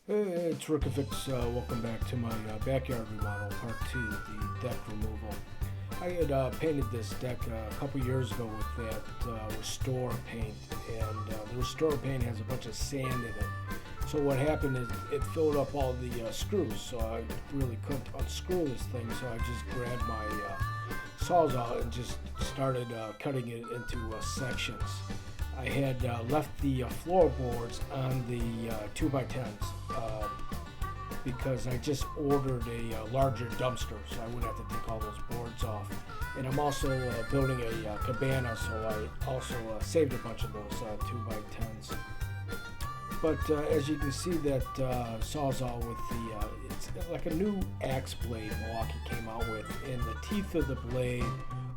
Hey, it's Rickifix. Welcome back to my backyard remodel, part 2, the deck removal. I had painted this deck a couple years ago with that Restore paint, and the Restore paint has a bunch of sand in it. So what happened is it filled up all the screws, so I really couldn't unscrew this thing, so I just grabbed my Sawzall and just started cutting it into sections. I had left the floorboards on the 2x10s because I just ordered a larger dumpster, so I wouldn't have to take all those boards off. And I'm also building a cabana, so I also saved a bunch of those 2x10s. But as you can see, that Sawzall with the, it's like a new axe blade Milwaukee came out with, and the teeth of the blade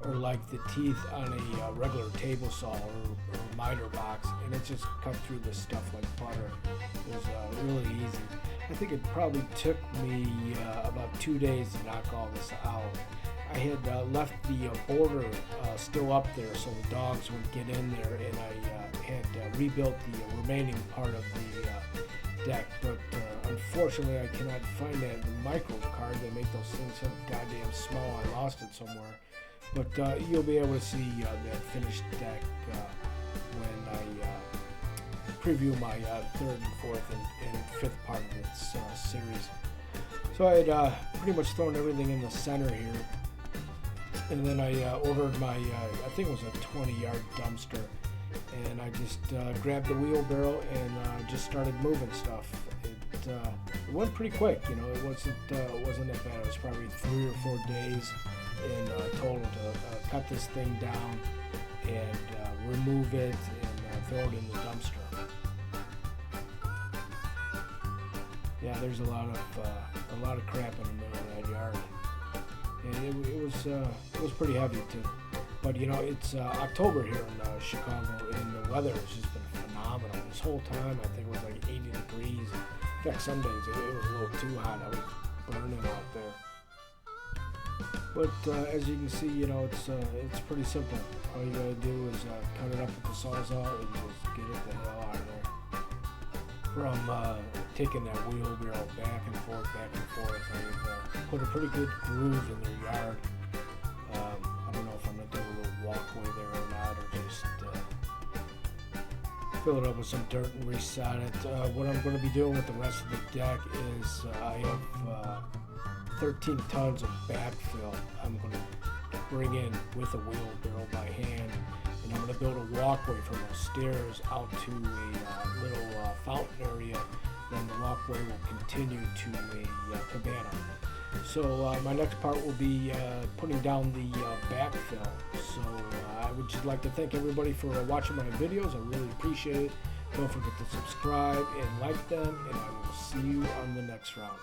are like the teeth on a regular table saw or miter box, and it just cut through this stuff like butter. It was really easy. I think it probably took me about 2 days to knock all this out. I had left the border still up there so the dogs wouldn't get in there, and I had rebuilt the remaining part of the deck, but unfortunately I cannot find that micro card. They make those things so goddamn small, I lost it somewhere. But you'll be able to see that finished deck when I preview my third and fourth and fifth part of this series. So I had pretty much thrown everything in the center here, and then I ordered my, I think it was a 20-yard dumpster, and I just grabbed the wheelbarrow and just started moving stuff. It went pretty quick, you know. It wasn't that bad. It was probably 3 or 4 days in total to cut this thing down and remove it and throw it in the dumpster. Yeah, there's a lot of crap in the middle of that yard, and it was pretty heavy too. But you know, it's October here in Chicago, and the weather has just been phenomenal. This whole time, I think it was like 80 degrees. In fact, some days it was a little too hot. I was burning out there. But as you can see, you know, it's pretty simple. All you gotta do is cut it up with the Sawzall and just get it the hell out of there. From taking that wheelbarrow back and forth, I've put a pretty good groove in their yard. I don't know if I'm gonna do a little walkway there or not, or just fill it up with some dirt and resod it. What I'm going to be doing with the rest of the deck is I have 13 tons of backfill I'm going to bring in with a wheelbarrow by hand, and I'm going to build a walkway from those stairs out to a little fountain area. Then the walkway will continue to a cabana. So my next part will be putting down the backfill. So I would just like to thank everybody for watching my videos. I really appreciate it. Don't forget to subscribe and like them, and I will see you on the next round.